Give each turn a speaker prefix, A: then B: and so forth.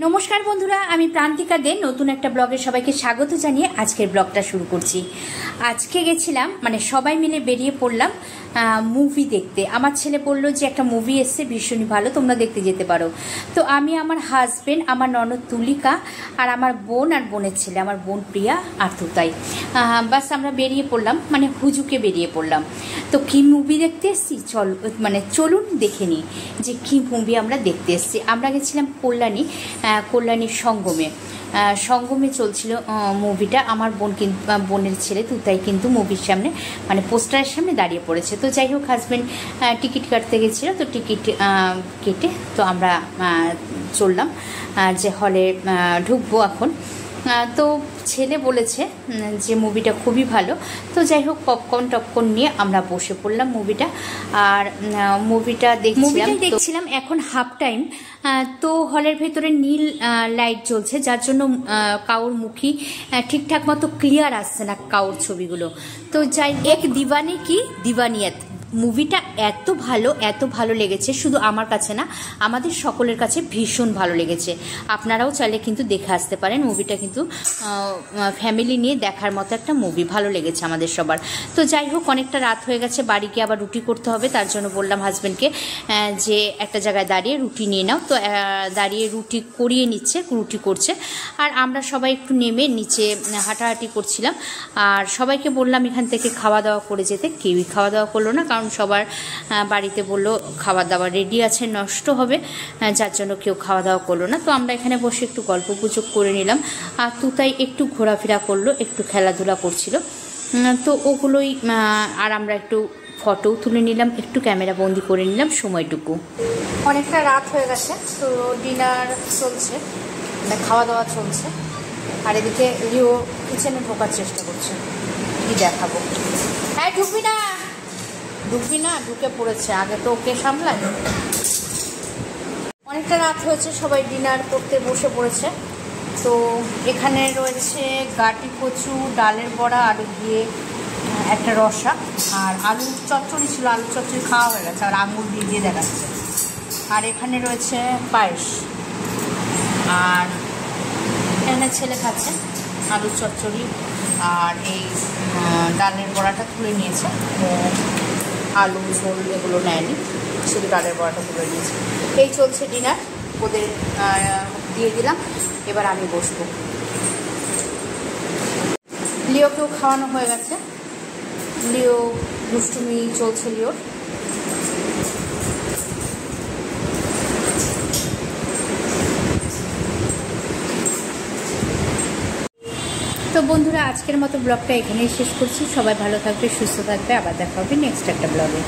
A: নমস্কার বন্ধুরা, আমি প্রান্তিকা দে নতুন একটা ব্লগে সবাইকে স্বাগত জানিয়ে আজকের ব্লগটা শুরু করছি। আজকে গেছিলাম সবাই মিলে বেরিয়ে পড়লাম মুভি দেখতে। আমার ছেলে বললো যে একটা মুভি এসছে ভীষণই ভালো, তোমরা দেখতে যেতে পারো। তো আমি, আমার হাজবেন্ড, আমার ননদ তুলিকা আর আমার বোন আর বোনের ছেলে, আমার বোন প্রিয়া আর তুতাই, বাস আমরা বেরিয়ে পড়লাম, হুজুকে বেরিয়ে পড়লাম। তো কি মুভি দেখতে এসছি চলুন দেখে নিই যে কি মুভি আমরা দেখতে এসছি। আমরা গেছিলাম কল্যাণীর সঙ্গমে চলছিল মুভিটা। আমার বোনের ছেলে তুতাই কিন্তু মুভির সামনে পোস্টারের সামনে দাঁড়িয়ে পড়েছে। তো যাই হোক, হাজব্যান্ড টিকিট কাটতে গেছিলো, তো টিকিট কেটে তো আমরা চললাম যে হলে ঢুকবো এখন। তো ছেলে বলেছে যে মুভিটা খুবই ভালো। তো যাই হোক, পপকর্ন নিয়ে আমরা বসে পড়লাম মুভিটা। আর মুভিটা দেখছিলাম এখন হাফ টাইম। তো হলের ভেতরে নীল লাইট জ্বলছে, যার জন্য কাউর মুখী ঠিকঠাক মতো ক্লিয়ার আসছে না, কাউর ছবিগুলো। তো যাই এক দিওয়ানি কি দিওয়ানিয়াত মুভিটা এত ভালো লেগেছে, শুধু আমার কাছে না, আমাদের সকলের কাছে ভীষণ ভালো লেগেছে। আপনারাও চাইলে কিন্তু দেখে আসতে পারেন। মুভিটা কিন্তু ফ্যামিলি নিয়ে দেখার মতো একটা মুভি, ভালো লেগেছে আমাদের সবার। তো যাই হোক, অনেকটা রাত হয়ে গেছে, বাড়ি গিয়ে আবার রুটি করতে হবে। তার জন্য বললাম হাজব্যান্ডকে যে একটা জায়গায় দাঁড়িয়ে রুটি নিয়ে নাও। তো দাঁড়িয়ে রুটি করিয়ে নিচ্ছে, রুটি করছে। আর আমরা সবাই একটু নেমে নিচে হাঁটাহাঁটি করছিলাম। আর সবাইকে বললাম এখান থেকে খাওয়া দাওয়া করে যেতে, কেউই খাওয়া দাওয়া করলো না, কারণ সবার বাড়িতে বললো খাবার দাবার রেডি আছে, নষ্ট হবে, যার জন্য কেউ খাওয়া দাওয়া করলো না। তো আমরা এখানে বসে একটু গল্প গুজব করে নিলাম। আর তুতাই একটু ঘোরাফেরা করলো, একটু খেলাধুলা করছিল। তো ওগুলোই, আর আমরা একটু ফটোও তুলে নিলাম, একটু ক্যামেরা বন্দি করে নিলাম সময়টুকু। অনেকটা রাত হয়ে গেছে, তো ডিনার চলছে, খাওয়া দাওয়া চলছে। আর এদিকে লিও কিচেনে ঢোকার চেষ্টা করছে, কি দেখাবো। হ্যাঁ, ঢুকবি না, ঢুকে পড়েছে। আগে তো ওকে সামলাই। অনেকটা রাত হয়েছে, সবাই ডিনার করতে বসে পড়েছে। তো এখানে রয়েছে গাটি কচু, ডালের বড়া, আলু দিয়ে একটা রসা, আর আলুর চচ্চড়ি ছিল। আলুর চচ্চড়ি খাওয়া হয়ে গেছে, আর আঙুর দিয়ে দেখাচ্ছে। আর এখানে রয়েছে পায়েস। আর এখানে ছেলে খাচ্ছে আলুর চচ্চড়ি, আর এই ডালের বড়াটা তুলে নিয়েছে। আলু ঝোল এগুলো নেয়নি, শুধু ডালের বড়াটা তুলে নিয়েছে। এই চলছে ডিনার, ওদের দিয়ে দিলাম। এবার আমি বসবো। লিওকেও খাওয়ানো হয়ে গেছে, লিও দুষ্টুমি চলছে লিওর। তো বন্ধুরা, আজকের মতো ব্লগটা এখানেই শেষ করছি। সবাই ভালো থাকবে, সুস্থ থাকবে, আবার দেখা হবে নেক্সট একটা ব্লগে।